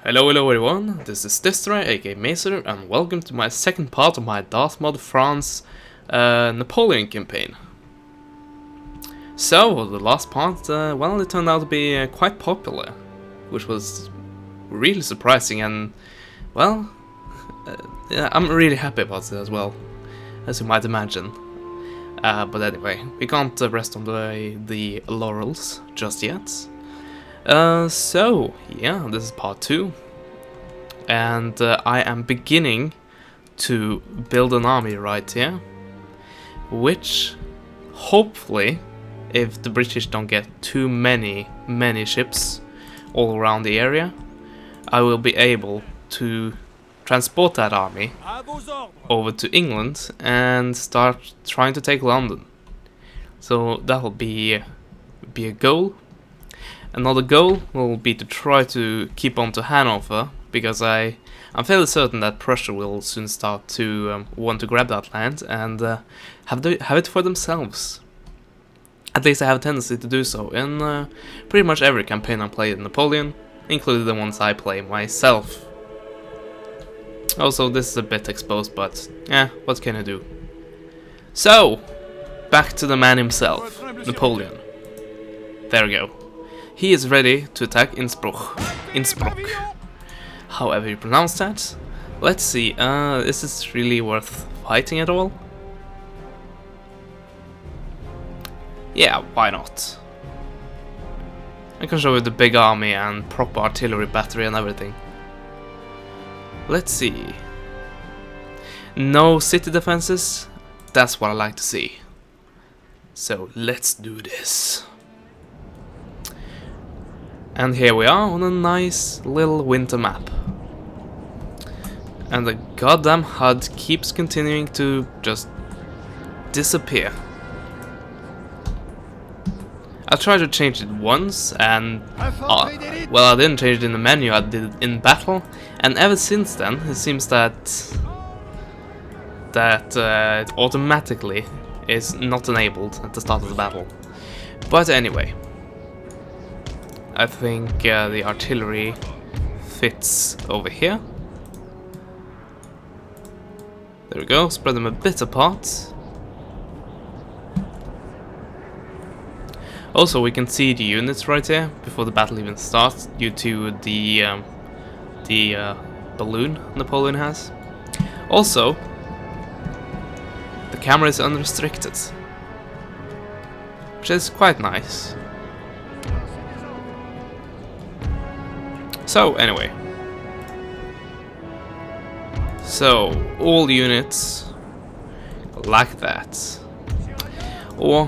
Hello everyone, this is Destroy, aka Mazer, and welcome to my second part of my Darthmod France Napoleon campaign. So, the last part, well, it turned out to be quite popular, which was really surprising, and, well, yeah, I'm really happy about it as well, as you might imagine. But anyway, we can't rest on the laurels just yet. So, yeah, this is part 2, and I am beginning to build an army right here, which, hopefully, if the British don't get too many ships all around the area, I will be able to transport that army over to England and start trying to take London. So that will be a goal. Another goal will be to try to keep on to Hanover, because I'm fairly certain that Prussia will soon start to want to grab that land and have it for themselves. At least I have a tendency to do so in pretty much every campaign I play in Napoleon, including the ones I play myself. Also, this is a bit exposed, but what can I do? So, back to the man himself, Napoleon. There we go. He is ready to attack Innsbruck. However you pronounce that. Let's see, is this really worth fighting at all? Yeah, why not? I can show you the big army and proper artillery battery and everything. Let's see. No city defenses? That's what I like to see. So let's do this. And here we are on a nice little winter map. And the goddamn HUD keeps continuing to just disappear. I tried to change it once, and well, I didn't change it in the menu, I did it in battle, and ever since then it seems that it automatically is not enabled at the start of the battle. But anyway, I think the artillery fits over here. There we go, spread them a bit apart. Also, we can see the units right here before the battle even starts, due to the balloon Napoleon has. Also, the camera is unrestricted, which is quite nice. So, anyway. So, all units like that. Or,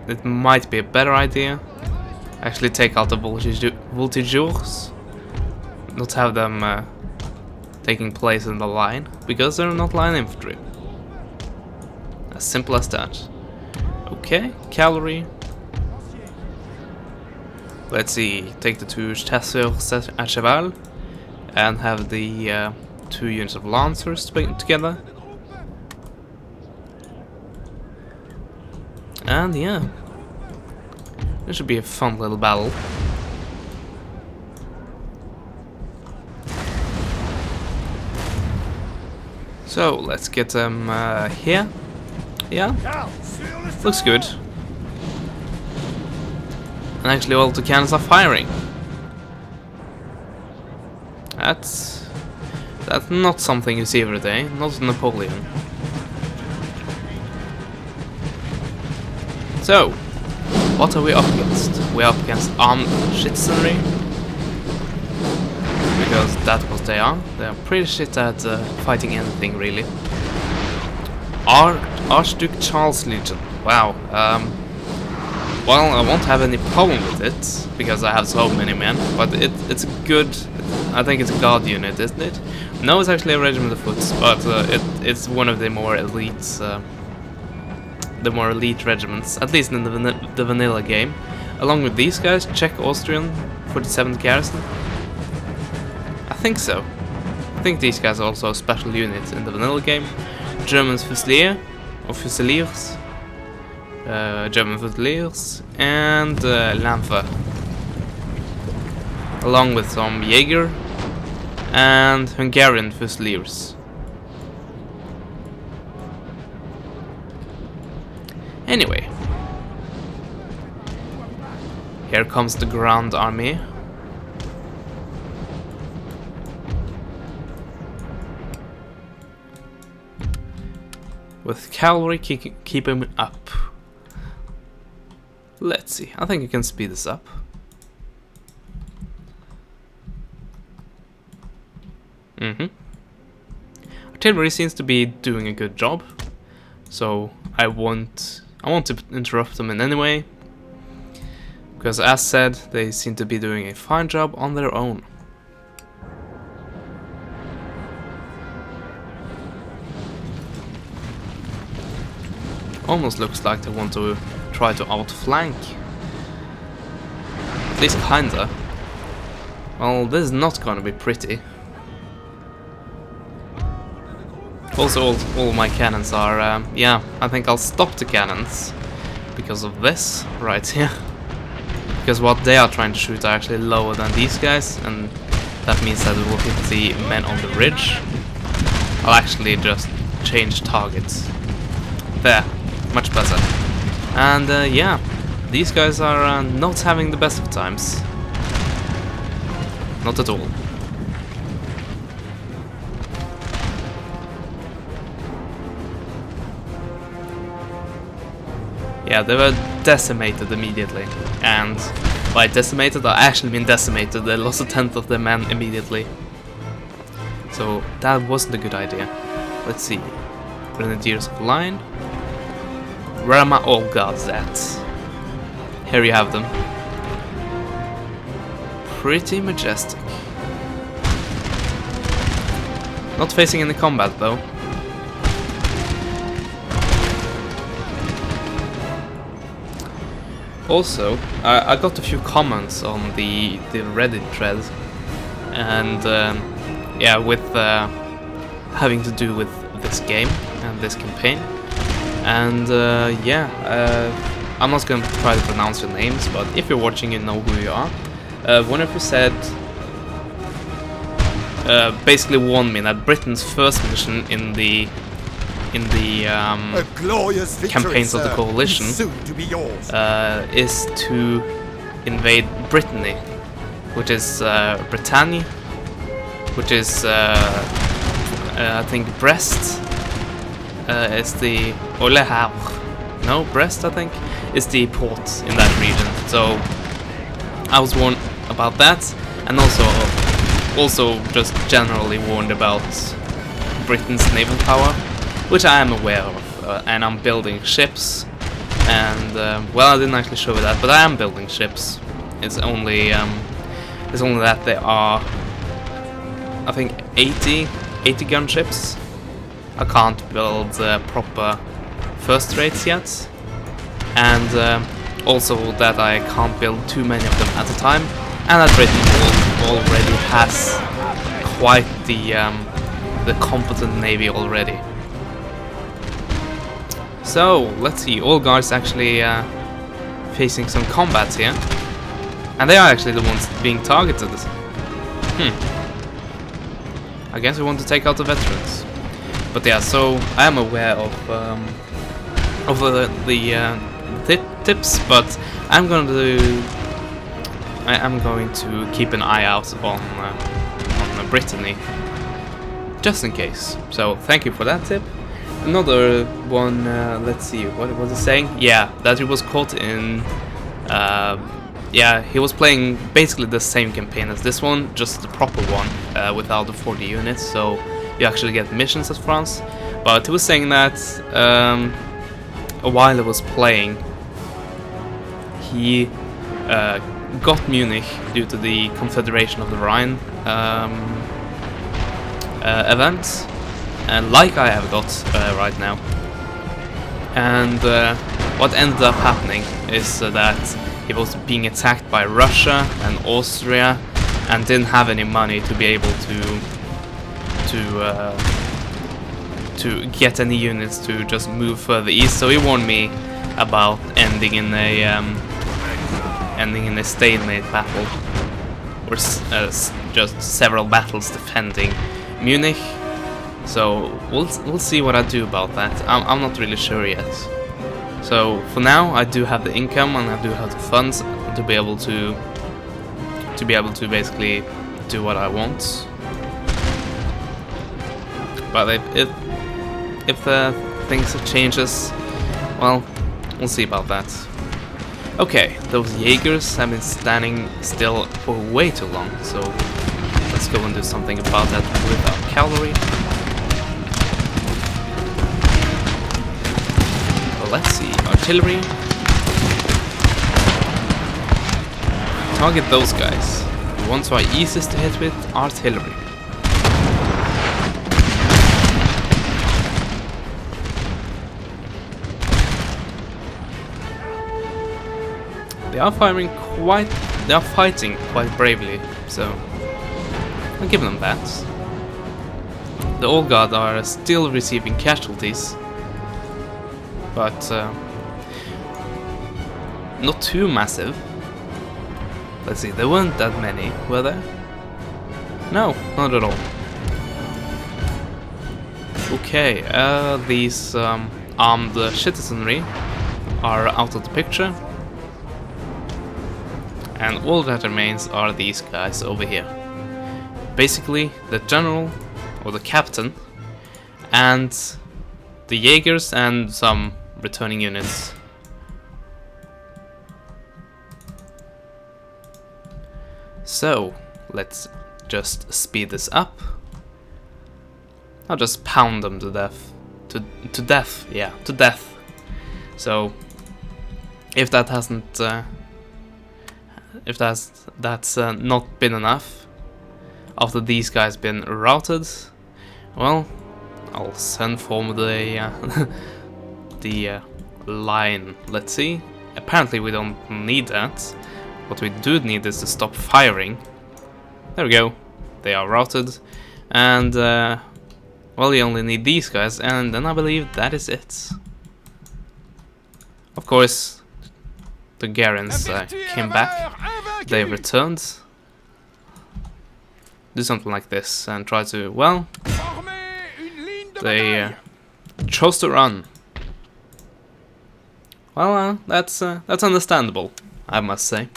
it might be a better idea, actually take out the voltigeurs, not have them taking place in the line, because they're not line infantry. As simple as that. Okay, cavalry. Let's see, take the two chasseurs à cheval and have the 2 units of lancers together. And yeah, this should be a fun little battle. So let's get them here. Yeah, looks good. And actually all the cannons are firing. That's not something you see every day, not Napoleon. So, what are we up against? We're up against armed citizenry, because that's what they are. They're pretty shit at fighting anything, really. Archduke Charles Legion. Wow. Well, I won't have any problem with it, because I have so many men, but it's good. I think it's a guard unit, isn't it? No, it's actually a regiment of foot, but it's one of the more elite regiments, at least in the vanilla game. Along with these guys, Czech Austrian 47th Garrison. I think so. I think these guys are also a special unit in the vanilla game. German Fusilier, or Fusiliers. German Fusiliers, and Lanfer. along with some Jaeger and Hungarian Fusiliers. Anyway, here comes the Grand Army. With cavalry keeping up. Let's see, I think I can speed this up. Artillery seems to be doing a good job, so I won't to interrupt them in any way, because as said, they seem to be doing a fine job on their own. Almost looks like they want to try to outflank. At least kinda. Well, this is not gonna be pretty. Also, all my cannons are, yeah, I think I'll stop the cannons because of this right here. Because what they are trying to shoot are actually lower than these guys, and that means that it will hit the men on the ridge. I'll actually just change targets. There, much better. And yeah, these guys are not having the best of times. Not at all. Yeah, they were decimated immediately, and by decimated I actually mean decimated. They lost a tenth of their men immediately. So that wasn't a good idea. Let's see. Grenadiers of Line. Where are my old gods at? Here you have them. Pretty majestic. Not facing any combat though. Also, I got a few comments on the Reddit thread, and yeah, with having to do with this game and this campaign, and yeah, I'm not going to try to pronounce your names, but if you're watching, you know who you are. One of you said, basically warned me that Britain's first mission in the campaigns of the coalition is to invade Brittany, which is Britannia, which is I think Brest is the Le Havre. No, Brest I think is the port in that region. So I was warned about that, and also just generally warned about Britain's naval power, which I am aware of, and I'm building ships, and well, I didn't actually show you that, but I am building ships. It's only that they are, I think, 80 gun ships. I can't build proper first rates yet, and also that I can't build too many of them at a time, and that Britain already has quite the competent navy already. So, let's see, all guards actually facing some combats here. And they are actually the ones being targeted. I guess we want to take out the veterans. But yeah, so I am aware of the tips, but I am going to keep an eye out on Brittany, just in case. So, thank you for that tip. Another one, let's see, what was it saying? Yeah, that he was caught in, yeah, he was playing basically the same campaign as this one, just the proper one, without the 40 units, so you actually get missions as France. But he was saying that, while he was playing, he got Munich due to the Confederation of the Rhine event. And like I have got right now. And what ended up happening is that he was being attacked by Russia and Austria, and didn't have any money to be able to get any units to just move further east. So he warned me about ending in a stalemate battle. or just several battles defending Munich. So we'll see what I do about that. I'm not really sure yet. So for now, I do have the income and I do have the funds to be able to basically do what I want. But if the things changes, well, we'll see about that. Okay, those Jaegers have been standing still for way too long, so let's go and do something about that with our cavalry. Well, let's see, artillery. Target those guys. The ones who are easiest to hit with, artillery. They are fighting quite bravely, so I'll give them that. The old guard are still receiving casualties, but not too massive. Let's see, there weren't that many, were there? No, not at all. Okay, these armed citizenry are out of the picture. And all that remains are these guys over here. Basically, the general, or the captain, and the Jaegers and some returning units. So, let's just speed this up. I'll just pound them to death. To death, yeah, to death. So, if that hasn't... if that's not been enough, after these guys been routed, well, I'll send form the the line. Let's see. Apparently we don't need that. What we do need is to stop firing. There we go. They are routed, and well, you only need these guys, and then I believe that is it. Of course, the Garens came back. They returned. Do something like this and try to, well, they chose to run. Well, that's understandable, I must say.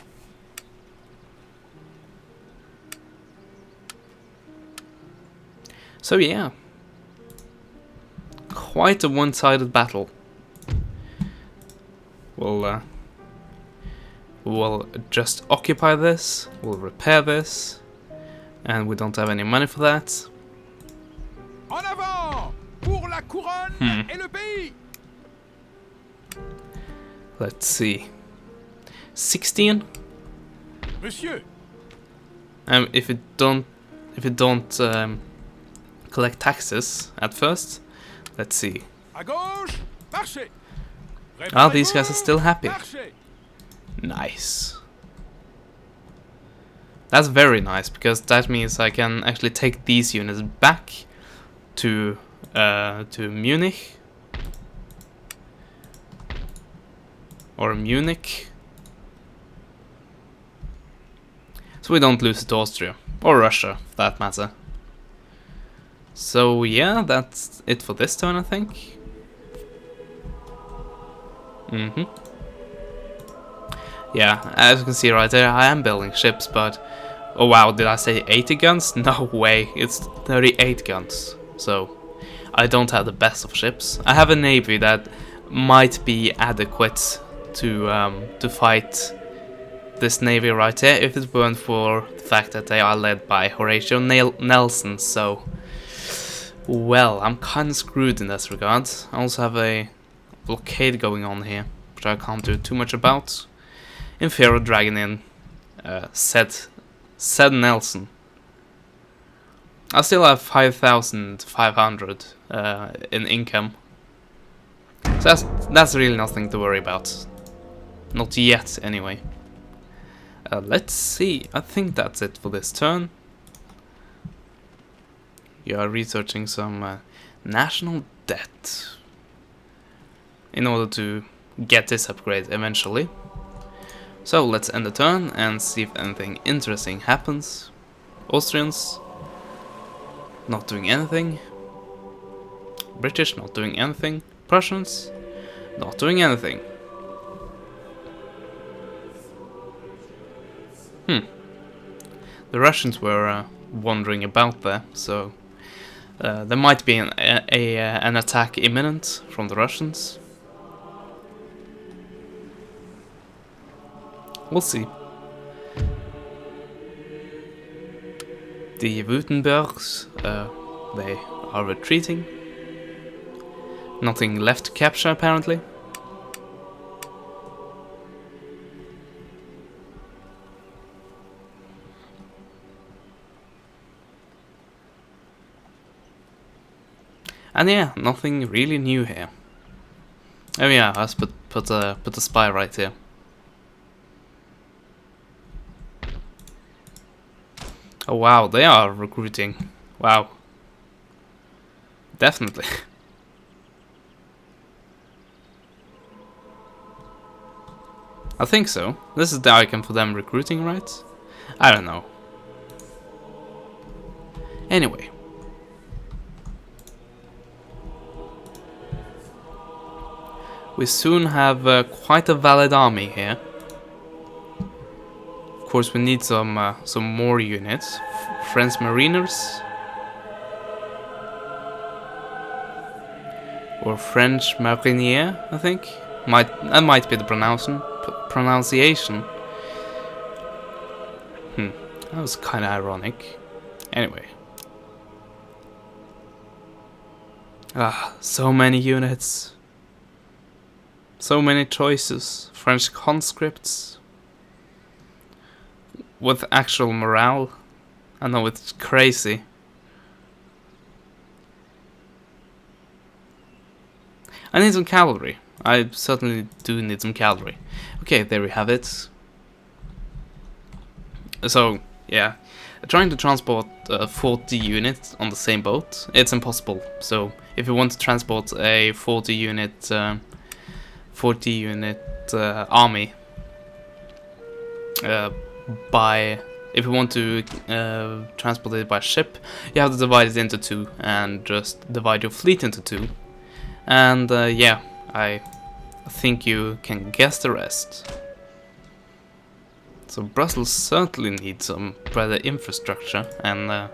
So yeah, quite a one-sided battle. We'll just occupy this, we'll repair this, and we don't have any money for that. En avant pour la couronne et le pays. Let's see. 16? Monsieur. If you don't collect taxes at first, let's see. À gauche, marchez. Ah, these guys are still happy. Marchez. Nice. That's very nice, because that means I can actually take these units back to Munich. Or Munich. So we don't lose it to Austria. Or Russia, for that matter. So yeah, that's it for this turn, I think. Yeah, as you can see right there, I am building ships, but... Oh wow, did I say 80 guns? No way, it's 38 guns. So, I don't have the best of ships. I have a navy that might be adequate to fight this navy right here, if it weren't for the fact that they are led by Horatio Nelson, so... Well, I'm kinda screwed in this regard. I also have a blockade going on here, which I can't do too much about. Inferior Dragon in, said Nelson. I still have 5,500 in income. So that's really nothing to worry about. Not yet, anyway. Let's see, I think that's it for this turn. You are researching some national debt in order to get this upgrade eventually. So let's end the turn and see if anything interesting happens. Austrians not doing anything. British not doing anything. Prussians not doing anything. The Russians were wandering about there, so there might be an attack imminent from the Russians. We'll see. The Württembergs, they are retreating. Nothing left to capture, apparently. And yeah, nothing really new here. Oh yeah, I put a spy right here. Oh wow, they are recruiting. Wow. Definitely. I think so. This is the icon for them recruiting, right? I don't know. Anyway. We soon have quite a valid army here. Of course, we need some more units. French Mariners. Or French Marinier, I think. That might be the pronunciation. That was kind of ironic. Anyway. So many units. So many choices. French conscripts. With actual morale. I know it's crazy. I need some cavalry. I certainly do need some cavalry. Okay, there we have it. So, yeah. Trying to transport 40 units on the same boat, it's impossible. So, if you want to transport a 40 unit army if you want to transport it by ship, you have to divide it into two and just divide your fleet into two. And yeah, I think you can guess the rest. So Brussels certainly needs some better infrastructure and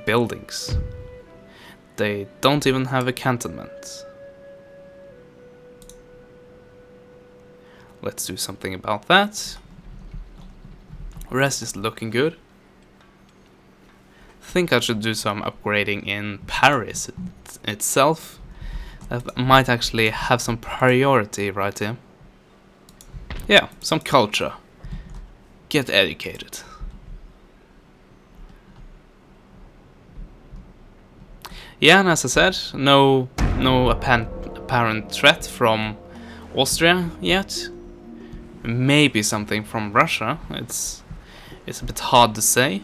buildings. They don't even have a cantonment. Let's do something about that. Rest is looking good. Think I should do some upgrading in Paris itself. That might actually have some priority right here. Yeah, some culture. Get educated. Yeah, and as I said, no apparent threat from Austria yet. Maybe something from Russia. It's a bit hard to say.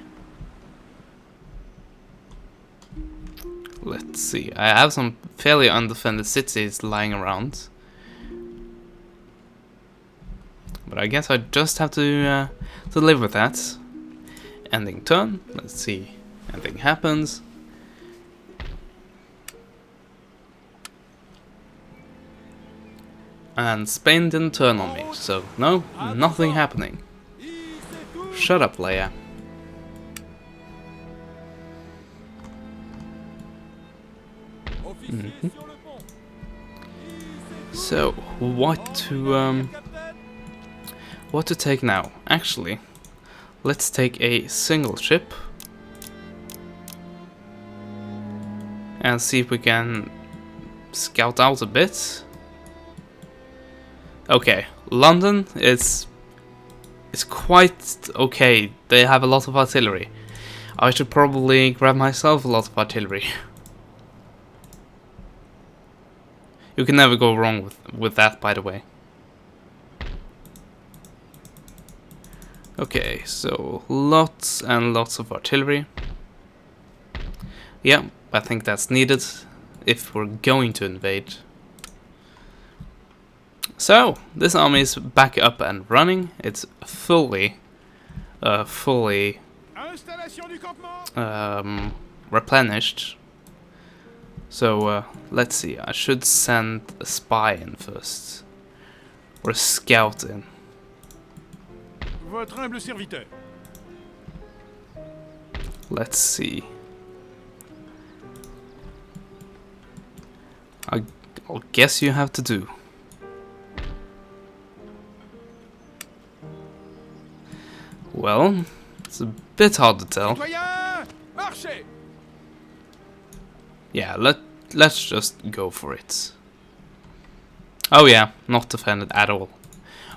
Let's see. I have some fairly undefended cities lying around, but I guess I just have to live with that. Ending turn. Let's see. Anything happens. And Spain didn't turn on me, so no, nothing happening. Shut up, Leia. So, what to take now? Actually, let's take a single ship and see if we can scout out a bit. Okay, London is quite okay. They have a lot of artillery. I should probably grab myself a lot of artillery. You can never go wrong with that, by the way. Okay, so lots and lots of artillery. Yeah, I think that's needed if we're going to invade. So, this army is back up and running. It's fully Installation du campement. replenished. So, let's see. I should send a spy in first. Or a scout in. Votre humble serviteur. Let's see. I'll guess you have to do. Well, it's a bit hard to tell. Citoyens, marchez. Yeah, let's just go for it. Oh yeah, not defended at all.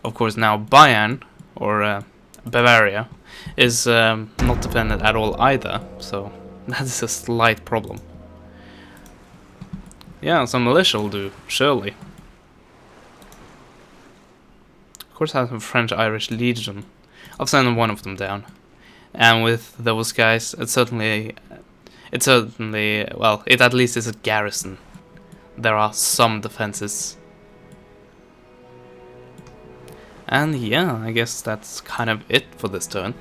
Of course now Bayern, or Bavaria, is not defended at all either, so that is a slight problem. Yeah, some militia will do, surely. Of course I have a French-Irish Legion. I'll send one of them down. And with those guys, it certainly, well, it at least is a garrison. There are some defenses. And yeah, I guess that's kind of it for this turn.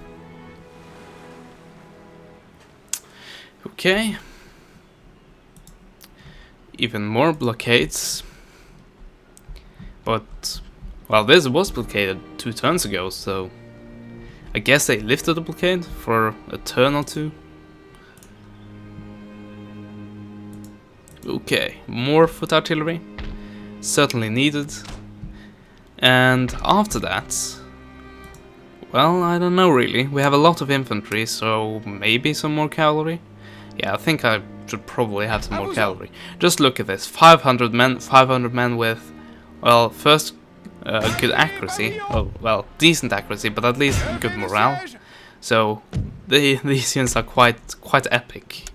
Okay. Even more blockades. But, well, this was blockaded 2 turns ago, so I guess they lifted the blockade for a turn or 2. Okay, more foot artillery. Certainly needed. And after that, well, I don't know really. We have a lot of infantry, so maybe some more cavalry? Yeah, I think I should probably have some more cavalry. Just look at this, 500 men with, well, first good accuracy. Oh, well, decent accuracy, but at least good morale. So these units are quite epic.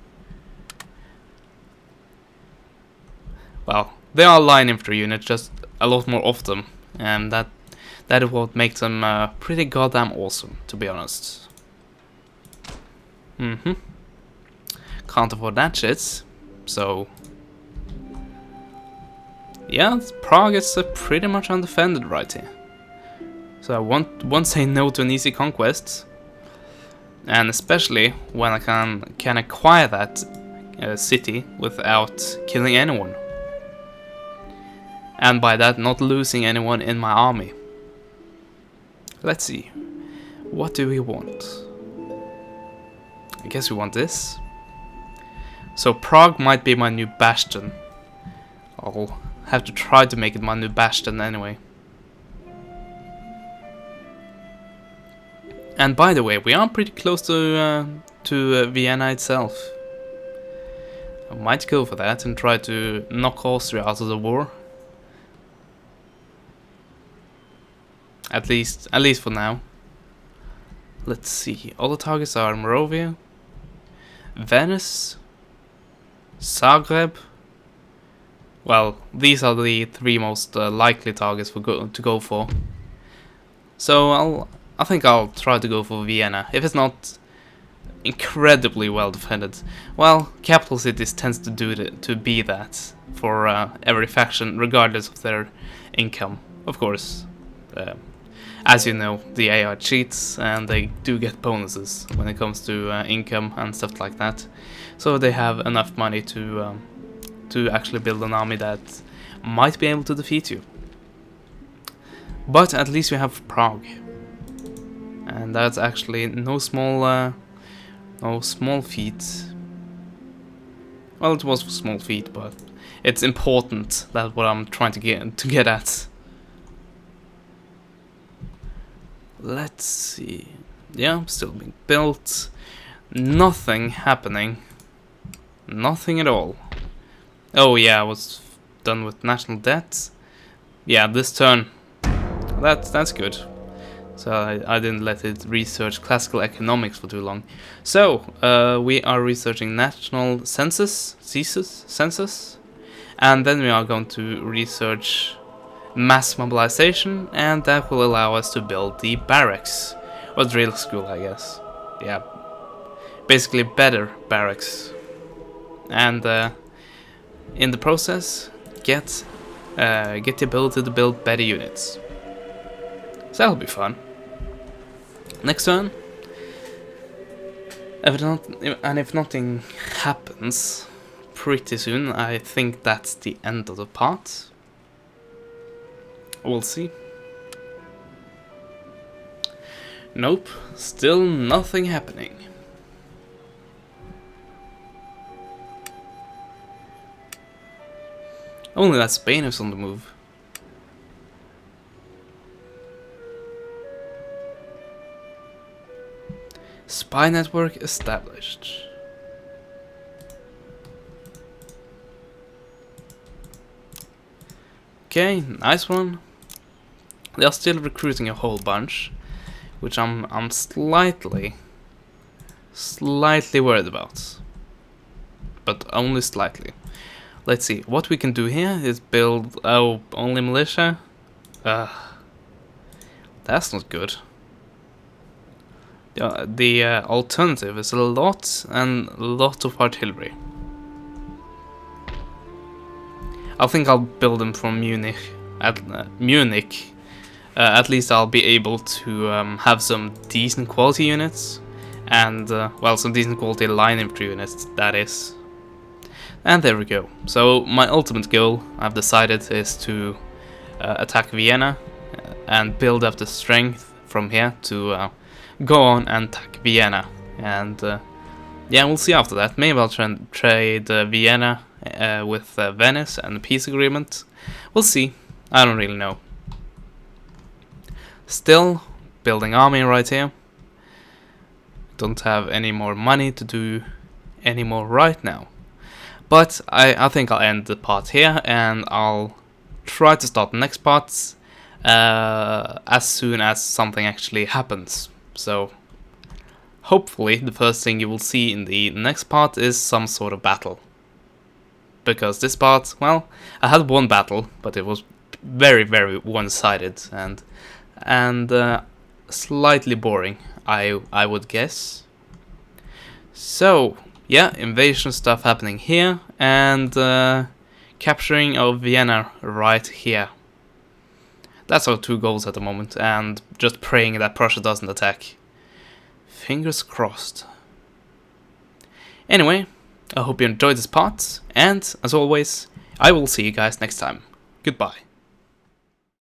Well, they are line infantry units, just a lot more of them, and that is what makes them pretty goddamn awesome, to be honest. Can't afford that shit, so yeah, Prague is pretty much undefended right here. So I won't say no to an easy conquest, and especially when I can acquire that city without killing anyone, and by that not losing anyone in my army. Let's see, what do we want? I guess we want this. So Prague might be my new bastion. I'll have to try to make it my new bastion anyway. And by the way, we are pretty close to Vienna itself. I might go for that and try to knock Austria out of the war. At least for now. Let's see. All the targets are Moravia, Venice, Zagreb. Well, these are the 3 most likely targets to go for. So I think I'll try to go for Vienna. If it's not incredibly well defended, well, capital cities tends to be that for every faction, regardless of their income. Of course, as you know, the AI cheats, and they do get bonuses when it comes to income and stuff like that. So they have enough money to actually build an army that might be able to defeat you. But at least we have Prague, and that's actually no small feat. Well, it was a small feat, but it's important. That's what I'm trying to get at. Let's see. Yeah, still being built. Nothing happening. Nothing at all. Oh yeah, I was done with national debt. Yeah, this turn. That's good. So I didn't let it research classical economics for too long. So we are researching national census, and then we are going to research mass mobilization, and that will allow us to build the barracks, or drill school, I guess. Yeah, basically better barracks, and in the process get get the ability to build better units. So that'll be fun. Next turn. If nothing happens pretty soon, I think that's the end of the part. We'll see. Nope, still nothing happening. Only that Spain is on the move. Spy network established. Okay, nice one. They are still recruiting a whole bunch, which I'm slightly worried about, but only slightly. Let's see, what we can do here is build, only militia? That's not good. The alternative is a lot of artillery. I think I'll build them from Munich. At least I'll be able to have some decent quality units, and well, some decent quality line infantry units, that is. And there we go. So my ultimate goal, I've decided, is to attack Vienna and build up the strength from here to go on and attack Vienna. And yeah, we'll see after that. Maybe I'll try and trade Vienna with Venice and the peace agreement. We'll see. I don't really know. Still building army right here. Don't have any more money to do any more right now. But I think I'll end the part here, and I'll try to start the next parts as soon as something actually happens. So hopefully the first thing you will see in the next part is some sort of battle. Because this part, well, I had one battle, but it was very one-sided and slightly boring, I would guess. So yeah, invasion stuff happening here, and capturing of Vienna right here. That's our two goals at the moment, and just praying that Prussia doesn't attack. Fingers crossed. Anyway, I hope you enjoyed this part, and as always, I will see you guys next time. Goodbye.